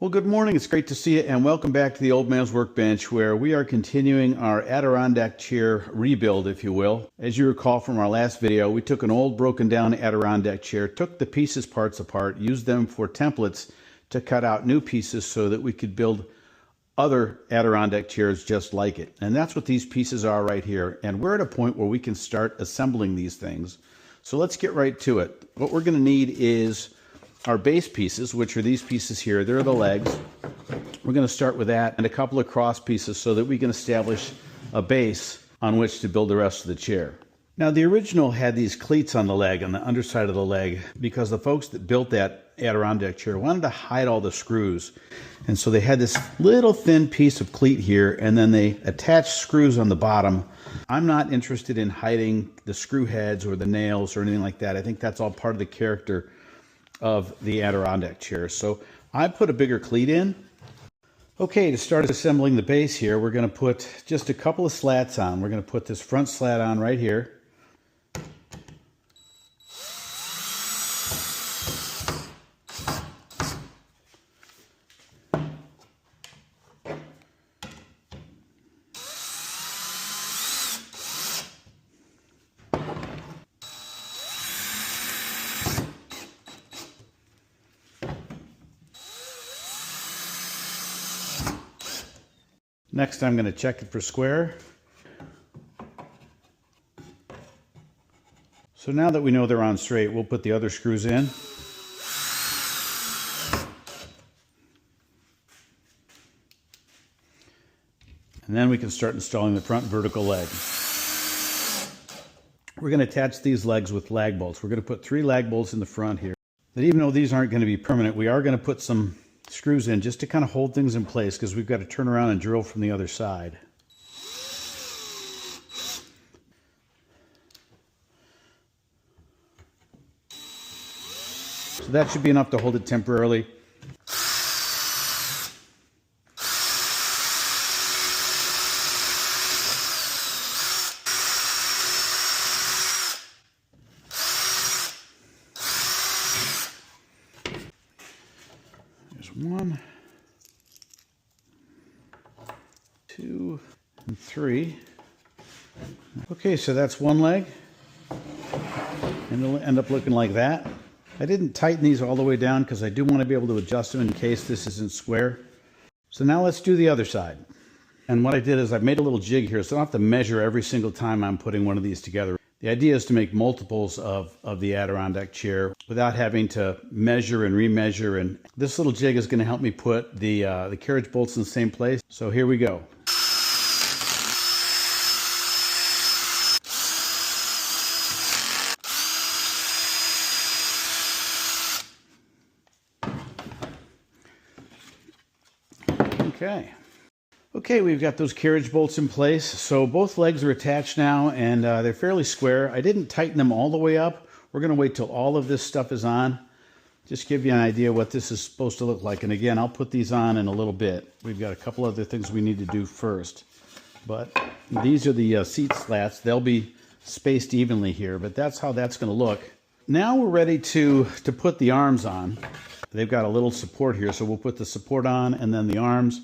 Well, good morning. It's great to see you, and welcome back to the Old Man's Workbench, where we are continuing our Adirondack chair rebuild, if you will. As you recall from our last video, we took an old broken down Adirondack chair, took the parts apart, used them for templates to cut out new pieces so that we could build other Adirondack chairs just like it. And that's what these pieces are right here. And we're at a point where we can start assembling these things. So let's get right to it. What we're going to need is our base pieces, which are these pieces here. They're the legs. We're going to start with that and a couple of cross pieces so that we can establish a base on which to build the rest of the chair. Now, the original had these cleats on the leg, on the underside of the leg, because the folks that built that Adirondack chair wanted to hide all the screws. And so they had this little thin piece of cleat here, and then they attached screws on the bottom. I'm not interested in hiding the screw heads or the nails or anything like that. I think that's all part of the character of the Adirondack chair. So I put a bigger cleat in. Okay, to start assembling the base here, we're going to put just a couple of slats on. We're going to put this front slat on right here. Next, I'm going to check it for square. So now that we know they're on straight, we'll put the other screws in. And then we can start installing the front vertical leg. We're going to attach these legs with lag bolts. We're going to put 3 lag bolts in the front here. But even though these aren't going to be permanent, we are going to put some screws in just to kind of hold things in place, because we've got to turn around and drill from the other side. So that should be enough to hold it temporarily. There's 1, 2, and 3. Okay, so that's one leg, and it'll end up looking like that. I didn't tighten these all the way down because I do want to be able to adjust them in case this isn't square. So now let's do the other side. And what I did is I made a little jig here, so I don't have to measure every single time I'm putting one of these together. The idea is to make multiples of the Adirondack chair without having to measure and remeasure. And this little jig is going to help me put the carriage bolts in the same place. So here we go. Okay, we've got those carriage bolts in place. So both legs are attached now, and they're fairly square. I didn't tighten them all the way up. We're going to wait till all of this stuff is on. Just give you an idea what this is supposed to look like. And again, I'll put these on in a little bit. We've got a couple other things we need to do first. But these are the seat slats. They'll be spaced evenly here, but that's how that's going to look. Now we're ready to put the arms on. They've got a little support here, so we'll put the support on and then the arms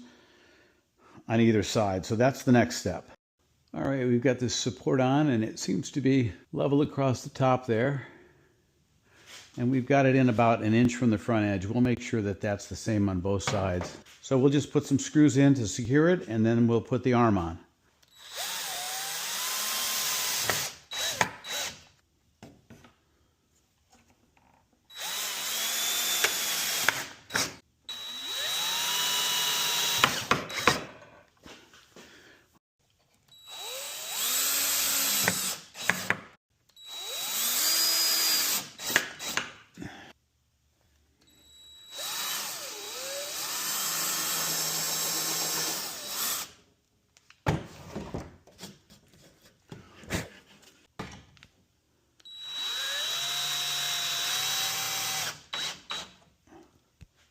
on either side. So that's the next step. All right, we've got this support on, and it seems to be level across the top there. And we've got it in about 1 inch from the front edge. We'll make sure that that's the same on both sides. So we'll just put some screws in to secure it, and then we'll put the arm on.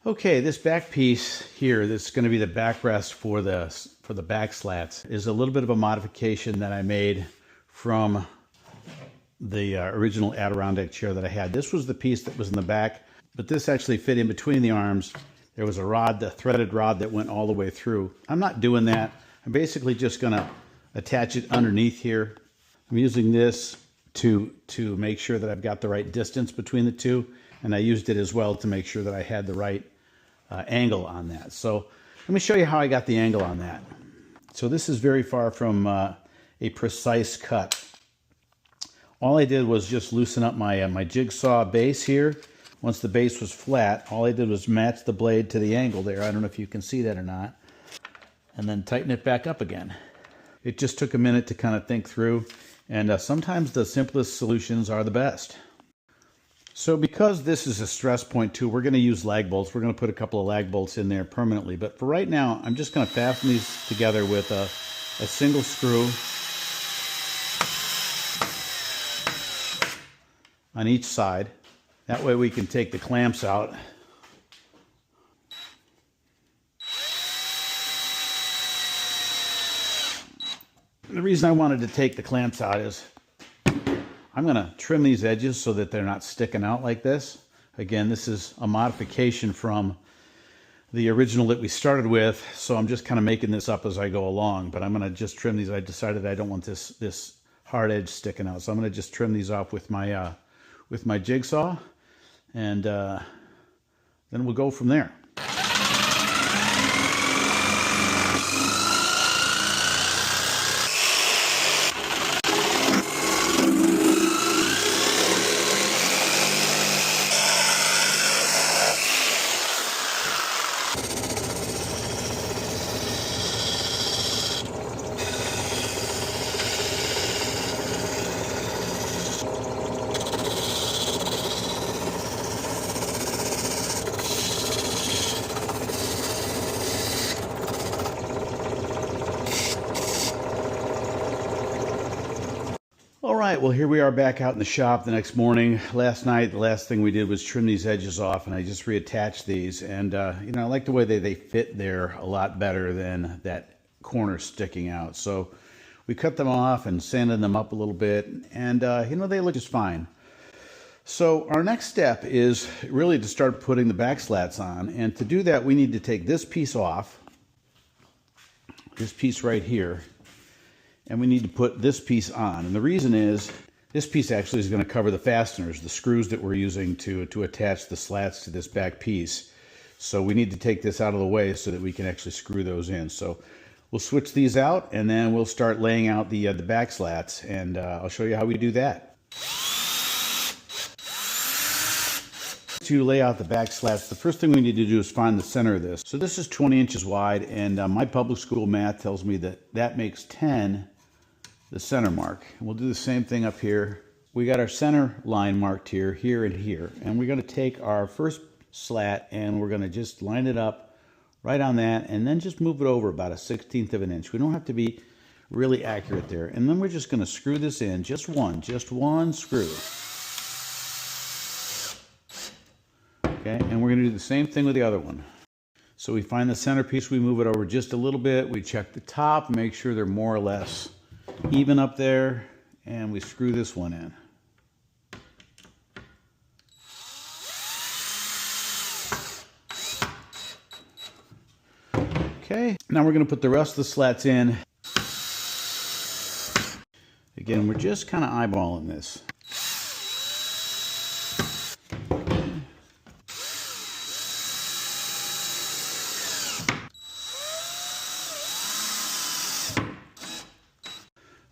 Okay, this back piece here, that's going to be the backrest for the back slats, is a little bit of a modification that I made from the original Adirondack chair that I had. This was the piece that was in the back, but this actually fit in between the arms there was a rod, the threaded rod that went all the way through. I'm not doing that. I'm basically just going to attach it underneath here. I'm using this to make sure that I've got the right distance between the two, and I used it as well to make sure that I had the right angle on that. So let me show you how I got the angle on that. So this is very far from a precise cut. All I did was just loosen up my my jigsaw base here. Once the base was flat, all I did was match the blade to the angle there. I don't know if you can see that or not. And then tighten it back up again. It just took a minute to kind of think through, and sometimes the simplest solutions are the best. So because this is a stress point too, we're going to use lag bolts. We're going to put a couple of lag bolts in there permanently. But for right now, I'm just going to fasten these together with a single screw on each side. That way we can take the clamps out. The reason I wanted to take the clamps out is I'm going to trim these edges so that they're not sticking out like this. Again, this is a modification from the original that we started with, so I'm just kind of making this up as I go along, but I'm going to just trim these. I decided I don't want this hard edge sticking out, so I'm going to just trim these off with my jigsaw, and then we'll go from there. All right, well, here we are back out in the shop the next morning. Last night, the last thing we did was trim these edges off, and I just reattached these. And, you know, I like the way they fit there a lot better than that corner sticking out. So we cut them off and sanded them up a little bit, and, you know, they look just fine. So our next step is really to start putting the back slats on. And to do that, we need to take this piece off, this piece right here, and we need to put this piece on. And the reason is this piece actually is going to cover the fasteners, the screws that we're using to attach the slats to this back piece. So we need to take this out of the way so that we can actually screw those in. So we'll switch these out, and then we'll start laying out the back slats, and I'll show you how we do that. To lay out the back slats, the first thing we need to do is find the center of this. So this is 20 inches wide, and my public school math tells me that that makes 10 the center mark. And we'll do the same thing up here. We got our center line marked here, here, and here. And we're going to take our first slat and we're going to just line it up right on that, and then just move it over about a 1/16 of an inch. We don't have to be really accurate there. And then we're just going to screw this in, just one screw. Okay, and we're going to do the same thing with the other one. So we find the centerpiece, we move it over just a little bit, we check the top, make sure they're more or less even up there, and we screw this one in. Okay, now we're going to put the rest of the slats in. Again, we're just kind of eyeballing this.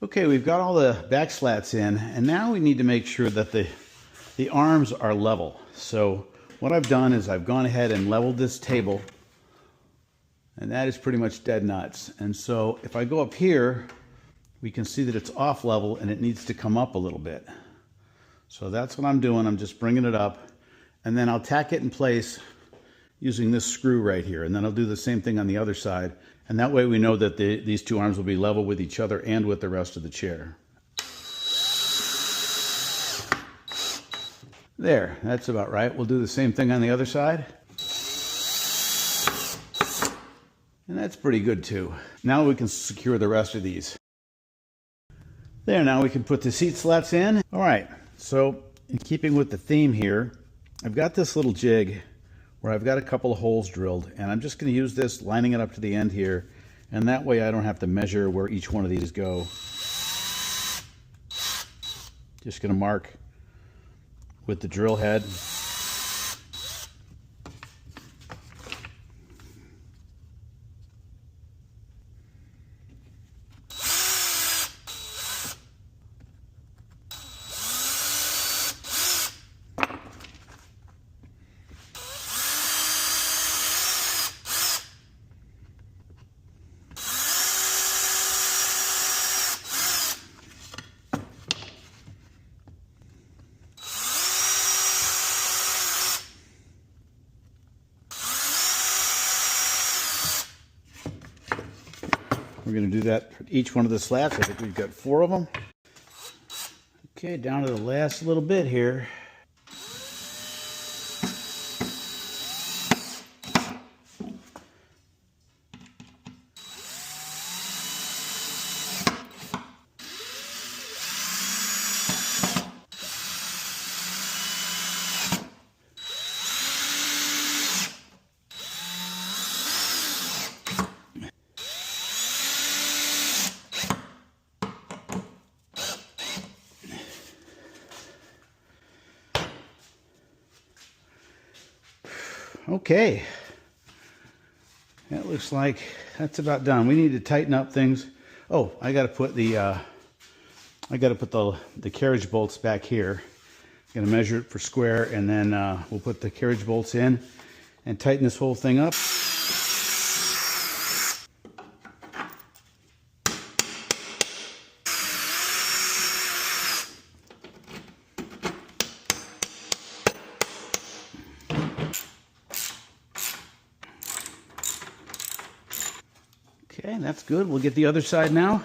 Okay, we've got all the back slats in, and now we need to make sure that the arms are level. So what I've done is I've gone ahead and leveled this table, and that is pretty much dead nuts. And so if I go up here, we can see that it's off level and it needs to come up a little bit. So that's what I'm doing. I'm just bringing it up, and then I'll tack it in place using this screw right here, and then I'll do the same thing on the other side. And that way we know that these two arms will be level with each other and with the rest of the chair. There, that's about right. We'll do the same thing on the other side. And that's pretty good too. Now we can secure the rest of these. There, now we can put the seat slats in. All right, so in keeping with the theme here, I've got this little jig where I've got a couple of holes drilled, and I'm just going to use this, lining it up to the end here, and that way I don't have to measure where each one of these go. Just going to mark with the drill head. We're going to do that for each one of the slats. I think we've got 4 of them. Okay, down to the last little bit here. Okay, that looks like that's about done. We need to tighten up things. Oh, I got to put the carriage bolts back here. I'm going to measure it for square, and then we'll put the carriage bolts in and tighten this whole thing up. Okay, that's good. We'll get the other side now.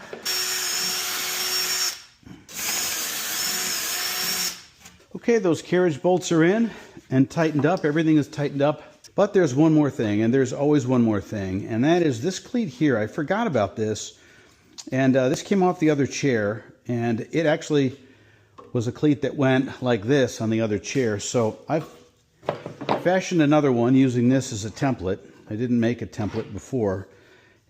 Okay, those carriage bolts are in and tightened up. Everything is tightened up. But there's one more thing, and there's always one more thing, and that is this cleat here. I forgot about this, and this came off the other chair, and it actually was a cleat that went like this on the other chair. So I've fashioned another one using this as a template. I didn't make a template before.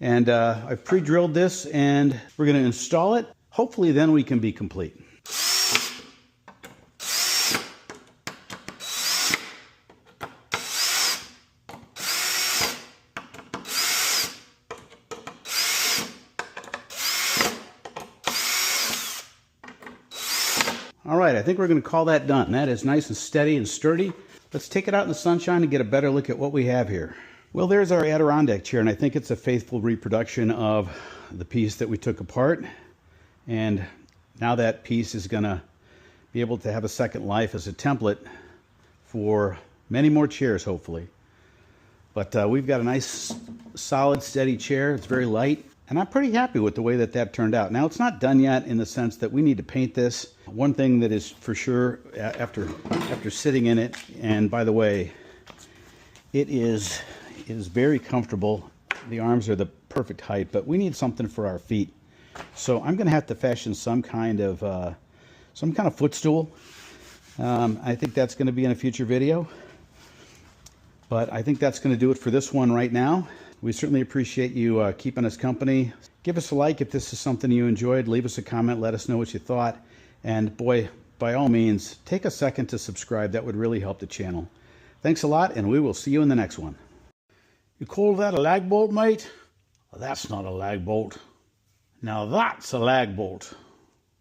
And I've pre-drilled this, and we're going to install it. Hopefully then we can be complete. All right, I think we're going to call that done. That is nice and steady and sturdy. Let's take it out in the sunshine and get a better look at what we have here. Well, there's our Adirondack chair, and I think it's a faithful reproduction of the piece that we took apart. And now that piece is going to be able to have a second life as a template for many more chairs, hopefully. But we've got a nice, solid, steady chair. It's very light, and I'm pretty happy with the way that that turned out. Now, it's not done yet in the sense that we need to paint this. One thing that is for sure, after sitting in it, and by the way, it is very comfortable. The arms are the perfect height, but we need something for our feet. So I'm going to have to fashion some kind of footstool. I think that's going to be in a future video. But I think that's going to do it for this one right now. We certainly appreciate you keeping us company. Give us a like if this is something you enjoyed. Leave us a comment. Let us know what you thought. And boy, by all means, take a second to subscribe. That would really help the channel. Thanks a lot, and we will see you in the next one. You call that a lag bolt, mate? Well, that's not a lag bolt. Now that's a lag bolt.